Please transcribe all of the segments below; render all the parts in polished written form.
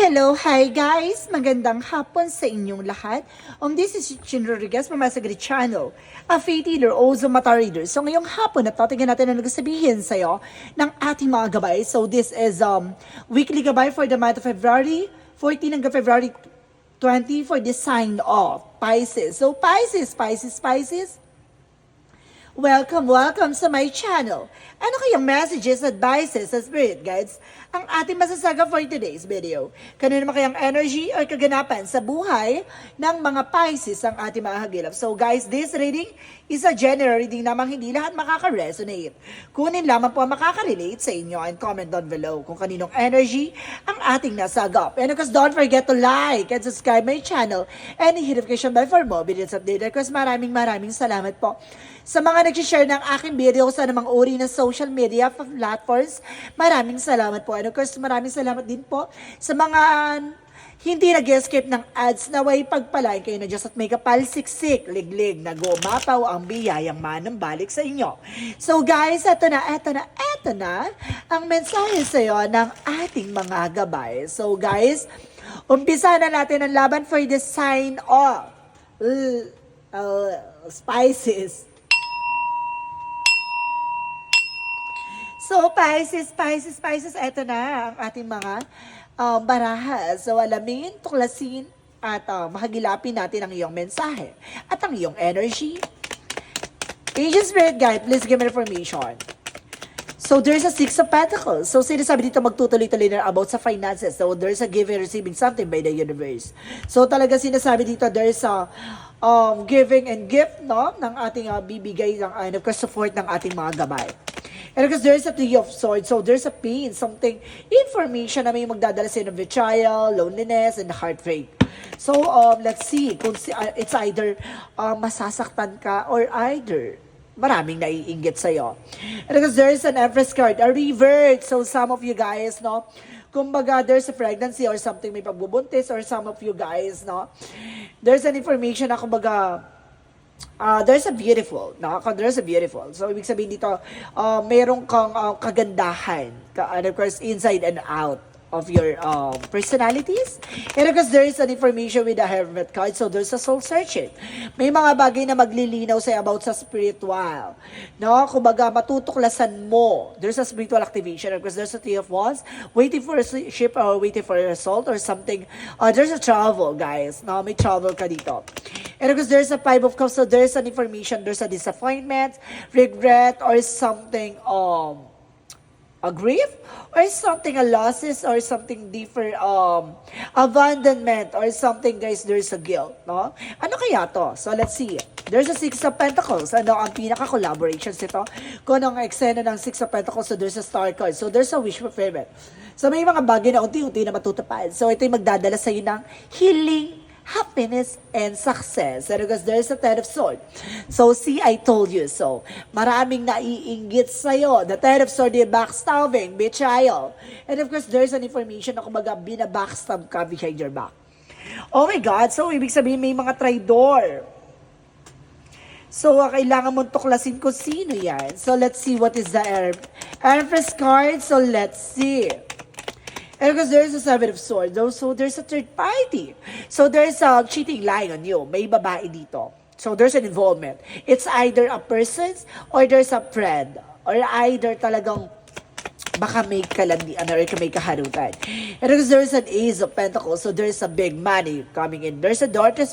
Hello, hi guys! Magandang hapon sa inyong lahat. This is Chin Rodriguez from Masagri Channel, a faith healer, also mata reader. So ngayong hapon, tingnan natin ang nagsasabihin sa'yo ng ating mga gabay. So this is weekly gabay for the month of February, 14 hanggang February 20 for the sign of Pisces. So Pisces, welcome sa my channel. Ano kayang messages, advices, sa spirit guides ang ating masasaga for today's video? Kanino naman kayang energy or kaganapan sa buhay ng mga Pisces ang ating mahagilap? So guys, this reading is a general reading namang hindi lahat makaka-resonate. Kunin lamang po ang makaka-relate sa inyo and comment down below kung kaninong energy ang ating nasagap. And of course, don't forget to like and subscribe my channel and hit notification bell for more videos updated. Of course, maraming salamat po sa mga nag-share ng aking video sa namang uri ng social media platforms. Maraming salamat po. And of course, maraming salamat din po sa mga hindi nag-escape ng ads na way pagpalain kayo na Diyos at may kapalsiksik, liglig, na gumapaw ang biyayang manambalik sa inyo. So guys, eto na ang mensahe sa iyo ng ating mga gabay. So guys, umpisa na natin ang laban for the sign of Pisces. So, Pisces, eto na ang ating mga baraha. So, alamin, tuklasin, at mahagilapin natin ang iyong mensahe at ang iyong energy. Angel Spirit Guide, please give me information. So, there's a Six of Pentacles. So, sinasabi dito magtutuloy-tuloy na about sa finances. So, there's a giving, receiving something by the universe. So, talaga sinasabi dito, there's a giving and gift, no? Ng ating bibigay, and of course, support ng ating mga gabay. And because there's a Three of Swords, so there's a pain, something, information na may magdadala sa ng betrayal, loneliness, and heartbreak. So, let's see, kung it's either masasaktan ka or either maraming naiinggit sa'yo. And because there's an Empress card, a revert. So, some of you guys, no, kumbaga, there's a pregnancy or something, may pagbubuntis, or some of you guys, no, there's an information na kumbaga, there's a beautiful, there's a beautiful. So, ibig sabihin dito, merong kang kagandahan, and of course, inside and out of your personalities. And of course, there is an information with the Hermit card, so there's a soul searching. May mga bagay na maglilinaw sa'yo about sa spiritual. No? Kumbaga, matutuklasan mo. There's a spiritual activation. Of course, there's a Three of Wands, waiting for a ship or waiting for a result or something. There's a travel, guys. No? May travel ka dito. And of course, there's a Five of Cups, so there's an information, there's a disappointment, regret, or something, a grief, or something, a losses, or something different, abandonment, or something, guys, there's a guilt, no? Ano kaya to? So, let's see. There's a Six of Pentacles. Ano ang pinaka-collaborations ito? Kung anong eksena ng Six of Pentacles, so there's a Star card. So, there's a wish fulfillment. So, may mga bagay na unti-unti na matutupad. So, ito yung magdadala sa'yo ng healing, happiness, and success. And because there's a Ten of Swords. So, see, I told you so. Maraming naiinggit sa'yo. The Ten of Swords, the backstabbing, betrayal. And of course, there's an information na kumbaga binabackstab ka behind your back. Oh my God. So, ibig sabihin may mga traidor. So, kailangan mong tuklasin kung sino yan. So, let's see what is the Empress card. So, let's see. And because there's a Seven of Swords, so there's a third party. So there's a cheating lying on you. May babae dito. So there's an involvement. It's either a person or there's a friend. Or either talagang baka may kalandian or may kaharutan. And because there's an Ace of Pentacles, so there's a big money coming in. There's a door to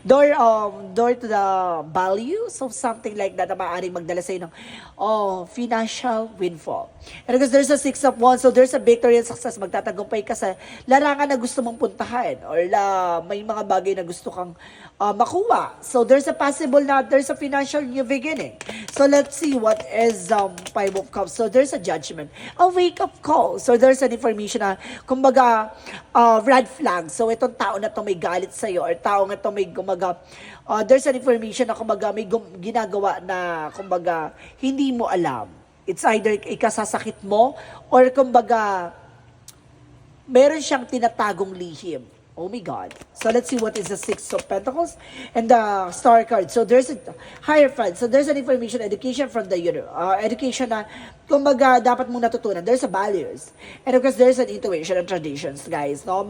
the value, so something like that na maaaring magdala sa'yo ng financial windfall. And because there's a Six of Wands, so there's a victory and success. Magtatagumpay ka sa larangan na gusto mong puntahan or may mga bagay na gusto kang makuha. So there's a possible na there's a financial new beginning. So let's see what is Five of Cups. So there's a judgment, a wake-up call. So there's an information na, kumbaga, red flag. So itong tao na to may galit sa'yo or tao na to may gumaga, there's an information na kumbaga may ginagawa na kumbaga hindi mo alam. It's either ikasasakit mo or kumbaga meron siyang tinatagong lihim. Oh my God. So let's see what is the Six of Pentacles and the Star card. So there's a Hierophant. So there's an information, education from the education na kumbaga dapat mong natutunan. There's a values. And of course, there's an intuition and traditions, guys. No?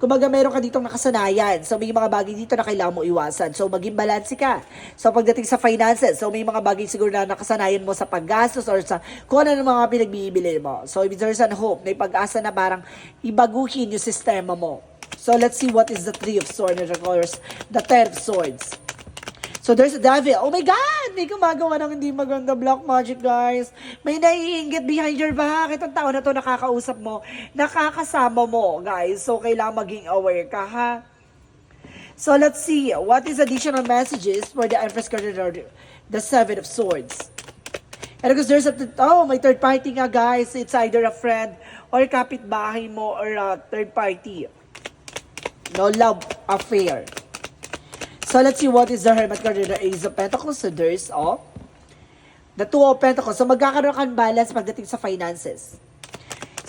Kumbaga meron ka ditong nakasanayan. So may mga bagay dito na kailangan mo iwasan. So maging balanse ka. So pagdating sa finances, so may mga bagay siguro na nakasanayan mo sa paggastos or sa kung ano ng mga pinagbibili mo. So if there's an hope, may pag-asa na parang ibaguhin yung sistema mo. So let's see what is the Three of Swords and of course the Ten of Swords. So there's a devil. Oh my God! May gumagawa ng hindi maganda black magic, guys. May naiinggit behind your back. Itong tao na to nakakausap mo, nakakasama mo, guys. So kailangan maging aware ka, ha? So let's see. What is additional messages for the Empress card or the Seven of Swords? And because there's may third party nga, guys. It's either a friend or kapitbahay mo or a third party. No love affair. So let's see what is the Hermit card or the Ace of Pentacles. So there's the Two of Pentacles. So magkakaroon ka ng balance pagdating sa finances.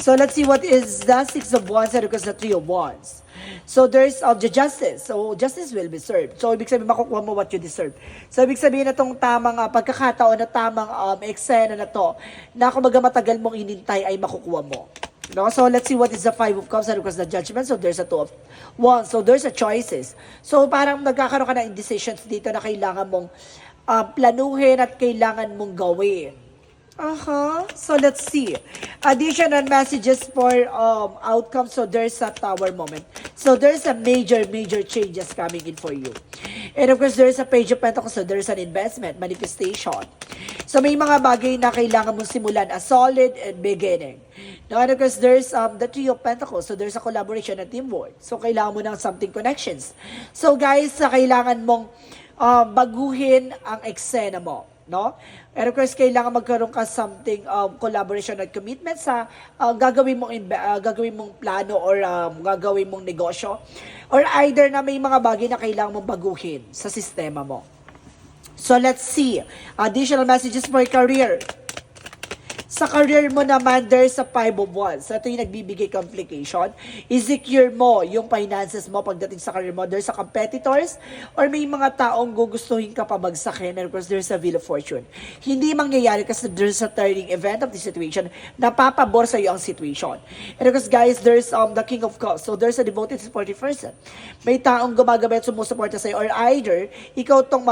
So let's see what is the Six of Wands and because the Three of Wands. So there's the Justice. So justice will be served. So ibig sabihin makukuha mo what you deserve. So ibig sabihin na itong tamang pagkakataon na tamang eksena na to na kumbaga matagal mong inintay ay makukuha mo. No? So let's see what is the Five of Cups and because the Judgment. So there's a Two of Wands. So there's a choices. So parang nagkakaroon ka ng indecisions dito na kailangan mong planuhin at kailangan mong gawin. So let's see. Additional messages for outcomes. So there's a Tower moment. So there's a major changes coming in for you. And of course, there's a Page of Pentacles. So there's an investment, manifestation. So may mga bagay na kailangan mong simulan a solid and beginning. Now, and of course, there's the Three of Pentacles. So there's a collaboration and teamwork. So kailangan mo ng something connections. So guys, kailangan mong baguhin ang eksena mo. No? And of course, kailangan magkaroon ka something collaboration at commitment sa gagawin mong plano or gagawin mong negosyo. Or either na may mga bagay na kailangan mong baguhin sa sistema mo. So let's see. Additional messages for career. Sa career mo naman, there's a Five of Wands. Ito yung nagbibigay complication. I-secure mo yung finances mo pagdating sa career mo. There's a competitors or may mga taong gugustuhin ka pabagsakin. And of course, there's a Wheel of Fortune. Hindi mangyayari kasi there's a turning event of the situation na papabor sa iyo ang situation. And of course, guys, there's the King of Cups. So there's a devoted, supportive person. May taong gumagamit, sumusuporta sa iyo or either ikaw tong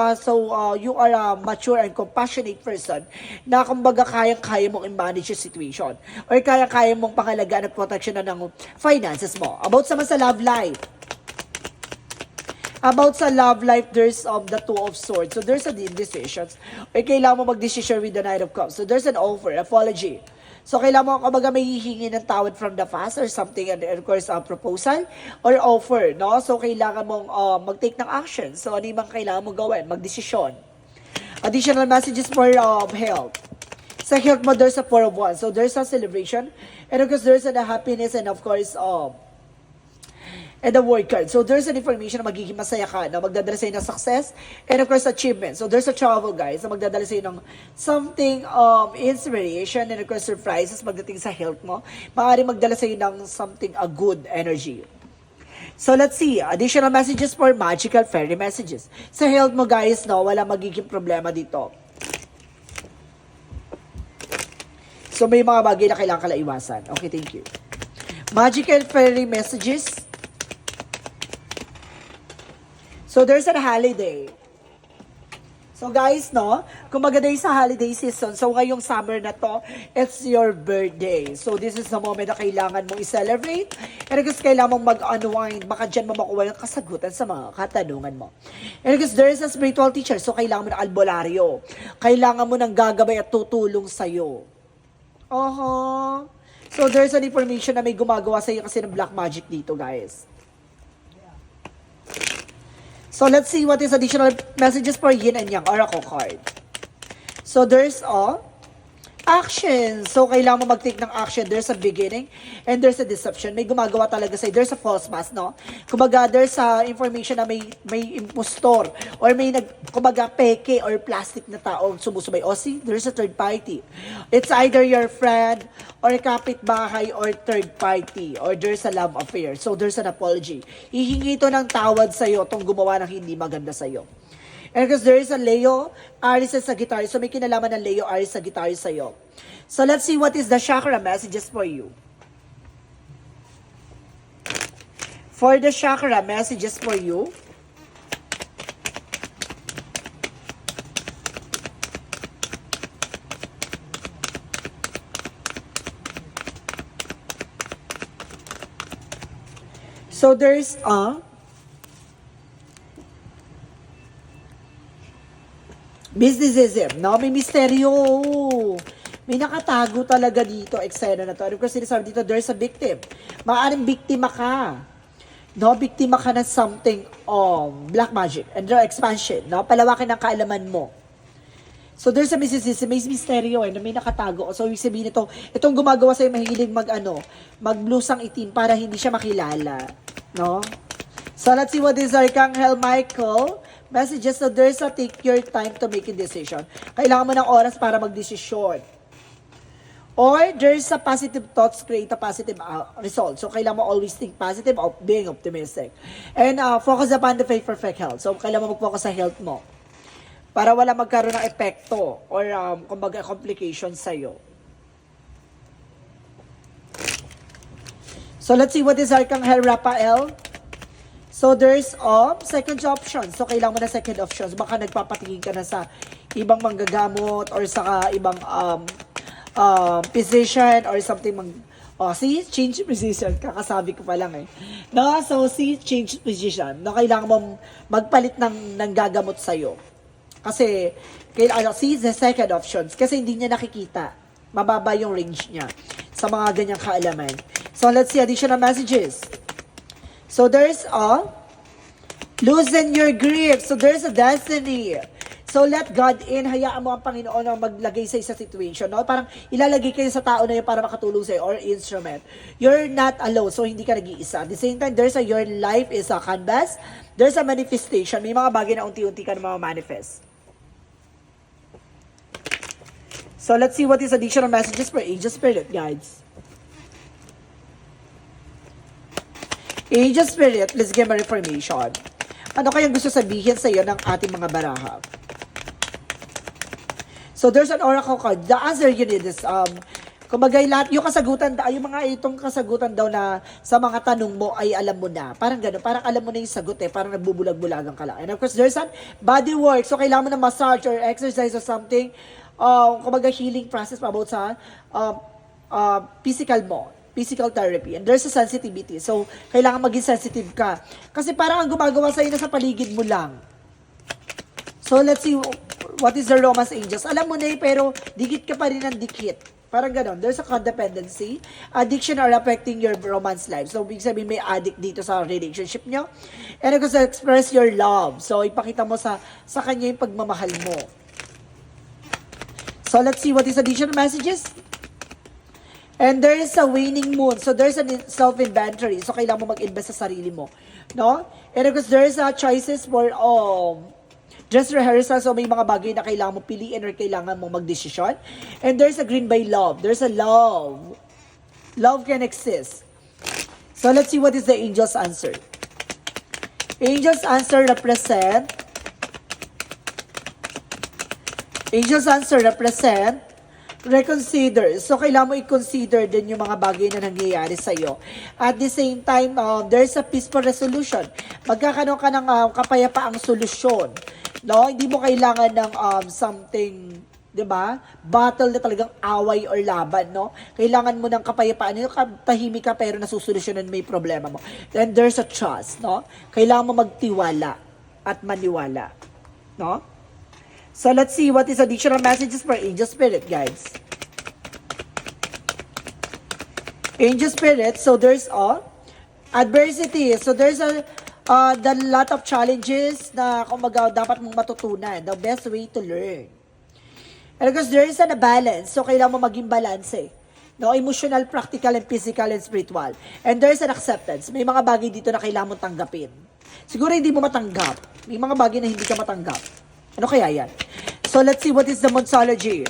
you are a mature and compassionate person na kumbaga kayang-kaya mong manage yung situation. Or kaya mong pangalagaan at protection na ng finances mo. About sa love life. About sa love life, there's the Two of Swords. So there's a decisions. Or kailangan mo mag-decision with the Knight of Cups. So there's an offer, apology. So kailangan mo kumbaga may hihingi ng tawad from the past or something, and of course, a proposal or offer. No? So kailangan mong mag-take ng action. So ano yung kailangan mong gawin? Mag-desisyon. Additional messages for health. Sa health mo, there's a Four of Wands. So, there's a celebration. And of course, there's a happiness and of course, and the word card. So, there's an information na magiging masaya ka, na magdadala sa'yo ng success. And of course, achievement. So, there's a travel, guys, na magdadala sa'yo ng something inspiration and of course, surprises pagdating sa health mo. Maaaring magdala sa'yo ng something, a good energy. So, let's see. Additional messages for magical fairy messages. Sa health mo, guys, no, wala magiging problema dito. So, may mga bagay na kailangan ka lang iwasan. Okay, thank you. Magical fairy messages. So, there's a holiday. So, guys, no? Kung magaday sa holiday season, so ngayong summer na to, it's your birthday. So, this is the moment na kailangan mong i-celebrate. And because kailangan mong mag-unwind, baka dyan mo makuha yung kasagutan sa mga katanungan mo. And because there is a spiritual teacher, so kailangan mo ng albularyo. Kailangan mo ng gagabay at tutulong sa'yo. So, there's an information na may gumagawa sa iyo kasi ng black magic dito, guys. So, let's see what is additional messages for Yin and Yang Oracle card. So, there's Action. So, kailangan mo mag-take ng action. There's a beginning and there's a deception. May gumagawa talaga sa'yo. There's a false mask, no? Kumbaga, there's a information na may impostor or may kumbaga, peke or plastic na tao sumusubay. O, see, there's a third party. It's either your friend or kapitbahay or third party or there's a love affair. So, there's an apology. Hihingi ito ng tawad sa'yo itong gumawa ng hindi maganda sa'yo. And because there is a Leo, Aries sa Sagittarius. So may kinalaman ng Leo, Aries, Sagittarius sa'yo. So let's see what is the chakra messages for you. For the chakra messages for you. So there's a mysticism, no? May misteryo. May nakatago talaga dito, eksena na to. Ano ko sinasabi dito, there's a victim. Maaaring biktima ka. No? Biktima ka ng something, black magic, and the expansion, no? Palawakin ang kaalaman mo. So there's a mysticism, may misteryo na may nakatago. So ibig sabihin nito, itong gumagawa sa'yo mahilig mag-blusang itim para hindi siya makilala. No? So let's see what is Archangel Michael messages. So there's a take your time to make a decision. Kailangan mo ng oras para magdesisyon. Or there's a positive thoughts create a positive result. So kailangan mo always think positive of being optimistic. And focus upon the perfect health. So kailangan mo mag-focus sa health mo. Para wala magkaroon ng epekto or kumbaga complications sa'yo. So let's see what is Archangel Raphael. So there's second option. So kailangan mo na second options. Baka nagpapatingin ka na sa ibang manggagamot or sa ibang physician or something see, change physician. Kakasabi ko pa lang eh. No, so see, change physician. No, kailangan mong magpalit ng gagamot sa'yo. Kasi, see the second options. Kasi hindi niya nakikita. Mababa yung range niya sa mga ganyang kaalaman. So let's see additional messages. So there's loosen your grip. So there's a destiny. So let God in. Hayaan mo ang Panginoon na maglagay sa isa situation. No? Parang ilalagay kayo sa tao na yun para makatulong sa'yo or instrument. You're not alone. So hindi ka nag-iisa. At the same time, your life is a canvas. There's a manifestation. May mga bagay na unti-unti ka na manifest. So let's see what is additional messages for angel spirit guides. Angel Spirit, let's give a reformation. Ano kayang gusto sabihin sa iyo ng ating mga baraha? So there's an oracle card. The answer you need is, kumbaga lahat, yung kasagutan, yung mga itong kasagutan daw na sa mga tanong mo ay alam mo na. Parang gano'n, parang alam mo na yung sagot eh, parang nagbubulag-bulagan ka lang. And of course, there's an body work. So kailangan mo na massage or exercise or something, kumbaga healing process about sa physical therapy. And there's a sensitivity. So, kailangan maging sensitive ka. Kasi parang ang gumagawa sa'yo na sa paligid mo lang. So, let's see what is the romance angels. Alam mo na eh, pero dikit ka pa rin ng dikit. Parang ganon. There's a codependency. Addiction are affecting your romance life. So, ibig sabihin may addict dito sa relationship nyo. And of course, express your love. So, ipakita mo sa kanya yung pagmamahal mo. So, let's see what is additional messages. And there is a waning moon. So, there's a self-inventory. So, kailangan mo mag-invest sa sarili mo. No? And of course, there is a choices for dress rehearsal. So, may mga bagay na kailangan mo piliin or kailangan mo mag-desisyon. And there's a green by love. There's a love. Love can exist. So, let's see what is the angel's answer. Angel's answer represent reconsider. So, kailangan mo i-consider din yung mga bagay na nangyayari sa'yo. At the same time, there's a peaceful resolution. Magkakaroon ka ng kapayapaang solusyon. No? Hindi mo kailangan ng something, di ba? Battle na talagang away or laban, no? Kailangan mo ng kapayapaan. Tahimik ka pero nasusolusyonan mo yung problema mo. Then there's a trust, no? Kailangan mo magtiwala at maniwala. No? So, let's see what is additional messages for angel spirit, guys. Angel spirit, so there's adversity. So, there's the lot of challenges na kumbaga dapat mong matutunan. The best way to learn. And because there is a balance, so kailangan mo maging balance eh. No, emotional, practical, and physical, and spiritual. And there is an acceptance. May mga bagay dito na kailangan mo tanggapin. Siguro hindi mo matanggap. May mga bagay na hindi ka matanggap. Ano kaya yan? So let's see what is the Monsology.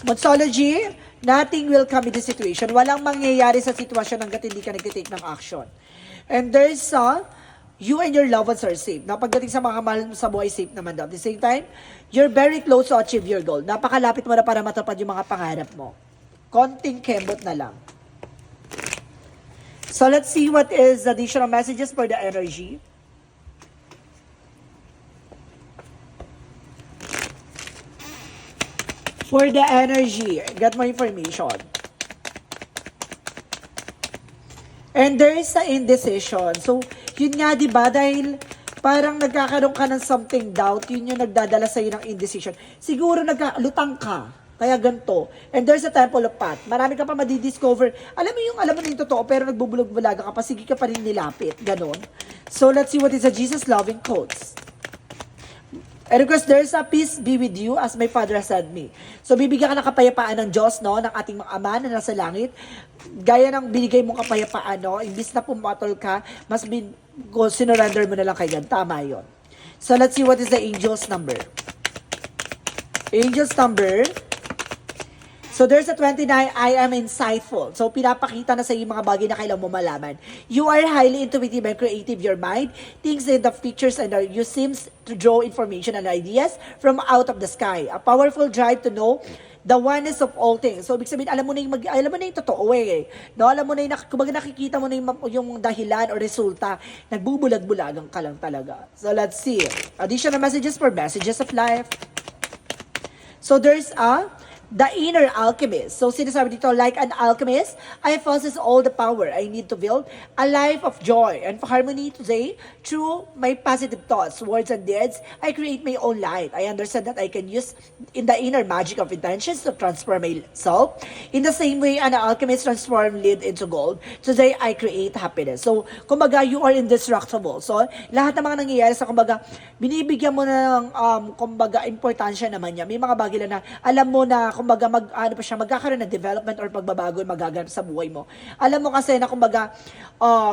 Monsology, nothing will come in the situation. Walang mangyayari sa sitwasyon hanggat hindi ka nag-take ng action. And there's you and your loved ones are safe. Na pagdating sa mga mahal mo sa buhay, safe naman daw. At the same time, you're very close to achieve your goal. Napakalapit mo na para matupad yung mga pangarap mo. Konting kembot na lang. So let's see what is additional messages for the energy. For the energy, get more information. And there is a indecision. So, yun nga, di ba, dahil parang nagkakaroon ka ng something doubt, yun yung nagdadala sa'yo ng indecision. Siguro lutang ka, kaya ganito. And there's a temple of path. Marami ka pa madidiscover. Alam mo na yung totoo, pero nagbubulag-bulaga ka pa, sige ka pa rin nilapit. Ganon. So, let's see what is a Jesus-loving quotes. And of course, there's a peace be with you as my Father has said me. So, bibigyan ka ng kapayapaan ng Diyos, no? Ng ating mga Ama na nasa langit. Gaya ng binigay mong kapayapaan, no? Imbis na pumatol ka, mas sinurrender mo na lang kay God. Tama yun. So, let's see what is the angel's number. Angel's number. So, there's a 29, I am insightful. So, pinapakita na sa iyo mga bagay na kailangan mo malaman. You are highly intuitive and creative. Your mind thinks in the pictures and you seems to draw information and ideas from out of the sky. A powerful drive to know the oneness of all things. So, ibig sabihin, alam mo na yung totoo eh. No? Alam mo na yung, kumbaga nakikita mo na yung dahilan o resulta. Nagbubulag-bulagang ka lang talaga. So, let's see. Additional messages for messages of life. So, there's the inner alchemist. So, sinasabi dito, like an alchemist, I possess all the power I need to build a life of joy and harmony today. Through my positive thoughts, words, and deeds, I create my own light. I understand that I can use in the inner magic of intentions to transform myself. In the same way, an alchemist transforms lead into gold. Today, I create happiness. So, kumbaga, you are indestructible. So, lahat ng mga nangyayari sa, kumbaga, binibigyan mo na ng, kumbaga, importansya naman niya. May mga bagay na alam mo na, kumbaga, magkakaroon ng development or pagbabago magaganap sa buhay mo. Alam mo kasi na, kumbaga,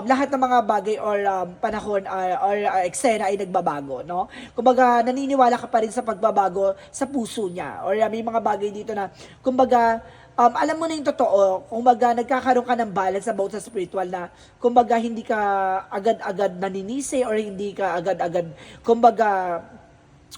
lahat ng mga bagay or panahon or eksena ay nagbabago, no? Kumbaga, naniniwala ka pa rin sa pagbabago sa puso niya. Or may mga bagay dito na, kumbaga, alam mo na yung totoo, kumbaga, nagkakaroon ka ng balance about sa spiritual na, kumbaga, hindi ka agad-agad naninisi or hindi ka agad-agad, kumbaga,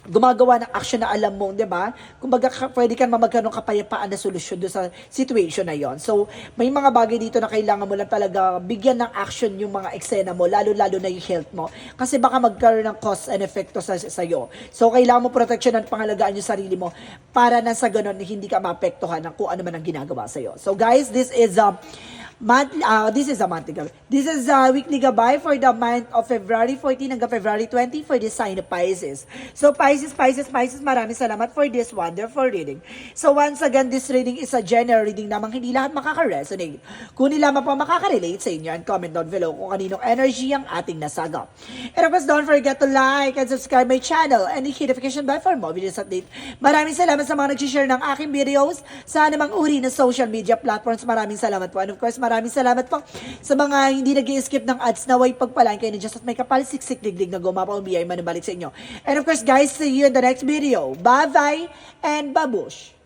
gumagawa ng action na alam mo, di ba? Kumbaga, pwede kang magkaroon kapayapaan na solusyon doon sa situation na yon. So, may mga bagay dito na kailangan mo lang talaga bigyan ng action yung mga eksena mo, lalo-lalo na yung health mo. Kasi baka magkaroon ng cause and effect to sa iyo. So, kailangan mo protection at pangalagaan yung sarili mo para na sa ganun, hindi ka maapektuhan ng kung ano man ang ginagawa sa iyo. So, guys, this is a monthly gabay. This is a weekly gabay for the month of February 14 hanggang February 20 for the sign of Pisces. So Pisces, maraming salamat for this wonderful reading. So once again, this reading is a general reading namang hindi lahat makaka-resonate. Kung lamang po makaka-relate sa inyo and comment down below kung kaninong energy ang ating nasagap. And of course, don't forget to like and subscribe my channel and hit notification bell for more videos update. Maraming salamat sa mga nag-share ng aking videos sa anumang uri ng social media platforms. Maraming salamat po. And of course, maraming salamat po sa mga hindi nag-i-skip ng ads na way pagpalaan kayo na just at may kapal siksik digdig na gumapa o biyay manubalik sa inyo. And of course guys, see you in the next video. Bye-bye and babush!